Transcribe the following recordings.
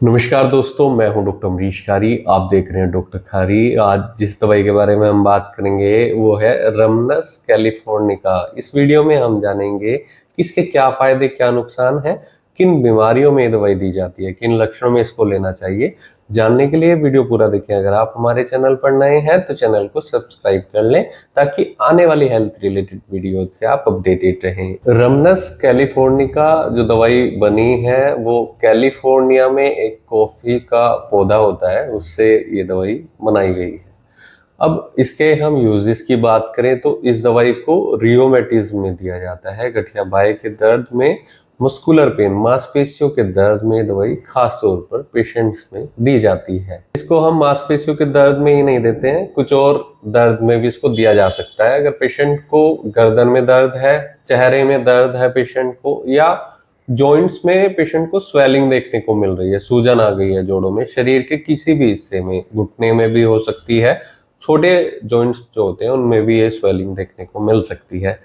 नमस्कार दोस्तों, मैं हूं डॉक्टर अमरीश खारी। आप देख रहे हैं डॉक्टर खारी। आज जिस दवाई के बारे में हम बात करेंगे वो है रमनस कैलिफोर्निका। इस वीडियो में हम जानेंगे कि इसके क्या फायदे क्या नुकसान हैं, किन बीमारियों में ये दवाई दी जाती है, किन लक्षणों में इसको लेना चाहिए। जानने के लिए वीडियो पूरा देखें। अगर आप हमारे चैनल पर नए हैं तो चैनल को सब्सक्राइब कर लें ताकि आने वाली हेल्थ रिलेटेड वीडियो से आप अपडेटेड रहें। रमनस कैलिफोर्निका जो दवाई बनी है वो कैलिफोर्निया में एक कॉफी का पौधा होता है, उससे ये दवाई बनाई गई है। अब इसके हम यूजेस की बात करें तो इस दवाई को रियोमेटिज्म में दिया जाता है, गठिया बाहें के दर्द में, मस्कुलर पेन मांसपेशियों के दर्द में दवाई खास तौर पर पेशेंट्स में दी जाती है। इसको हम मांसपेशियों के दर्द में ही नहीं देते हैं, कुछ और दर्द में भी इसको दिया जा सकता है। अगर पेशेंट को गर्दन में दर्द है, चेहरे में दर्द है पेशेंट को, या जॉइंट्स में पेशेंट को स्वेलिंग देखने को मिल रही है, सूजन आ गई है जोड़ों में, शरीर के किसी भी हिस्से में, घुटने में भी हो सकती है, छोटे जॉइंट्स जो होते हैं उनमें भी ये स्वेलिंग देखने को मिल सकती है।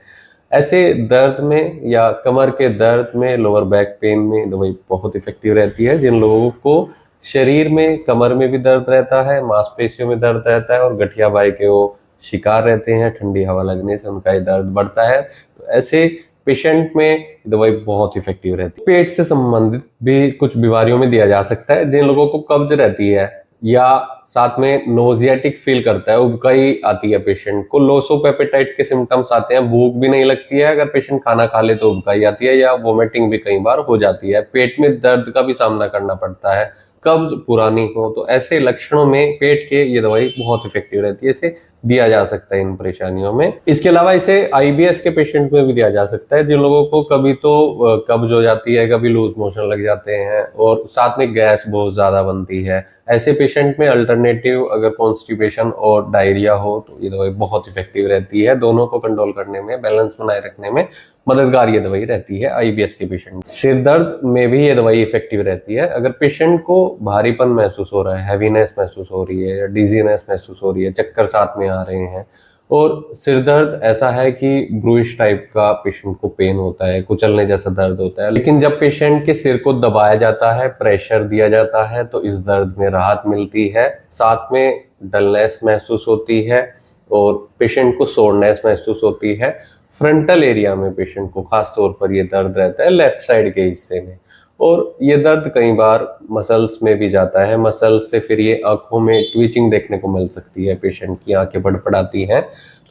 ऐसे दर्द में या कमर के दर्द में, लोअर बैक पेन में दवाई बहुत इफेक्टिव रहती है। जिन लोगों को शरीर में, कमर में भी दर्द रहता है, मांसपेशियों में दर्द रहता है और गठिया बाहें के वो शिकार रहते हैं, ठंडी हवा लगने से उनका ये दर्द बढ़ता है, तो ऐसे पेशेंट में दवाई बहुत इफेक्टिव रहती है। पेट से संबंधित भी कुछ बीमारियों में दिया जा सकता है। जिन लोगों को कब्ज रहती है या साथ में नोजियाटिक फील करता है, उबकाई आती है पेशेंट को, लॉस ऑफ एपेटाइट के सिम्टम्स आते हैं, भूख भी नहीं लगती है, अगर पेशेंट खाना खा ले तो उबकाई आती है या वोमिटिंग भी कई बार हो जाती है, पेट में दर्द का भी सामना करना पड़ता है, कब्ज पुरानी हो, तो ऐसे लक्षणों में पेट के ये दवाई बहुत इफेक्टिव रहती है। इसे दिया जा सकता है इन परेशानियों में। इसके अलावा इसे आईबीएस के पेशेंट में भी दिया जा सकता है, जिन लोगों को कभी तो कब्ज हो जाती है, कभी लूज मोशन लग जाते हैं और साथ में गैस बहुत ज्यादा बनती है। ऐसे पेशेंट में अल्टरनेटिव अगर कॉन्स्टिपेशन और डायरिया हो तो ये दवाई बहुत इफेक्टिव रहती है। दोनों को कंट्रोल करने में, बैलेंस बनाए रखने में मददगार ये दवाई रहती है आईबीएस के पेशेंट। सिर दर्द में भी ये दवाई इफेक्टिव रहती है। अगर पेशेंट को भारीपन महसूस हो रहा है, हैवीनेस महसूस हो रही है या डिजीनेस महसूस हो रही है, चक्कर साथ में आ रहे हैं और सिर दर्द ऐसा है कि ब्रूइश टाइप का पेशेंट को पेन होता है, कुचलने जैसा दर्द होता है, लेकिन जब पेशेंट के सिर को दबाया जाता है, प्रेशर दिया जाता है तो इस दर्द में राहत मिलती है, साथ में डलनेस महसूस होती है और पेशेंट को सोरनेस महसूस होती है। फ्रंटल एरिया में पेशेंट को खास तौर पर ये दर्द रहता है, लेफ्ट साइड के हिस्से में, और ये दर्द कई बार मसल्स में भी जाता है। मसल से फिर ये आंखों में ट्विचिंग देखने को मिल सकती है, पेशेंट की आंखें फड़फड़ाती हैं।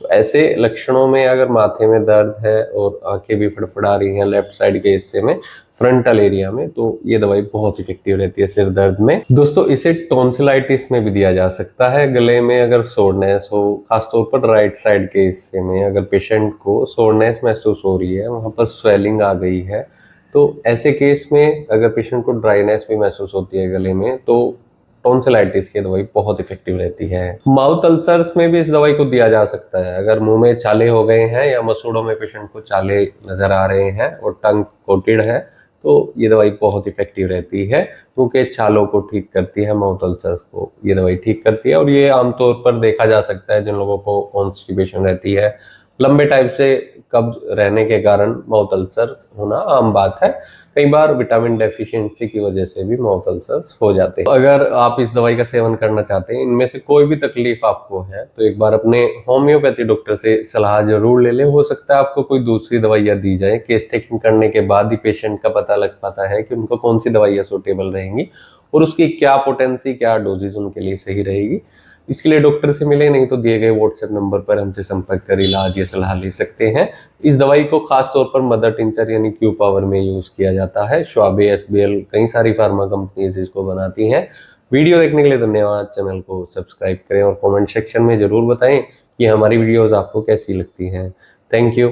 तो ऐसे लक्षणों में अगर माथे में दर्द है और आंखें भी फड़फड़ा रही हैं लेफ्ट साइड के हिस्से में, फ्रंटल एरिया में, तो ये दवाई बहुत इफेक्टिव रहती है सिर दर्द में। दोस्तों, इसे टॉन्सिलाइटिस में भी दिया जा सकता है। गले में अगर सोरनेस हो, खासतौर पर राइट साइड के हिस्से में अगर पेशेंट को सोरनेस महसूस हो रही है, वहां पर स्वेलिंग आ गई है, तो ऐसे केस में अगर पेशेंट को ड्राइनेस भी महसूस होती है गले में, तो टॉन्सिलाइटिस की दवाई बहुत इफेक्टिव रहती है। माउथ अल्सर्स में भी इस दवाई को दिया जा सकता है। अगर मुंह में छाले हो गए हैं या मसूड़ों में पेशेंट को छाले नजर आ रहे हैं और टंग कोटेड है, तो ये दवाई बहुत इफेक्टिव रहती है, क्योंकि छालों को ठीक करती है, माउथ अल्सर्स को ये दवाई ठीक करती है। और ये आमतौर पर देखा जा सकता है जिन लोगों को कॉन्स्टिपेशन रहती है, लंबे टाइम से कब्ज रहने के कारण माउथ अल्सर होना आम बात है। कई बार विटामिन डेफिशिएंसी की वजह से भी माउथ अल्सर्स हो जाते हैं। अगर आप इस दवाई का सेवन करना चाहते हैं, इनमें से कोई भी तकलीफ आपको है, तो एक बार अपने होम्योपैथी डॉक्टर से सलाह जरूर ले लें। हो सकता है आपको कोई दूसरी दवाइयाँ दी जाए, केस टेकिंग करने के बाद ही पेशेंट का पता लग पाता है कि उनको कौन सी दवाइयाँ सूटेबल रहेंगी और उसकी क्या पोटेंसी, क्या डोजेज उनके लिए सही रहेगी। इसके लिए डॉक्टर से मिले, नहीं तो दिए गए व्हाट्सएप नंबर पर हमसे संपर्क कर इलाज या सलाह ले सकते हैं। इस दवाई को खास तौर पर मदर टिंचर यानी क्यू पावर में यूज किया जाता है। श्वाबे, एसबीएल, कई सारी फार्मा कंपनीज इसको बनाती हैं। वीडियो देखने के लिए धन्यवाद। चैनल को सब्सक्राइब करें और कमेंट सेक्शन में जरूर बताएं कि हमारी वीडियोस आपको कैसी लगती हैं। Thank you.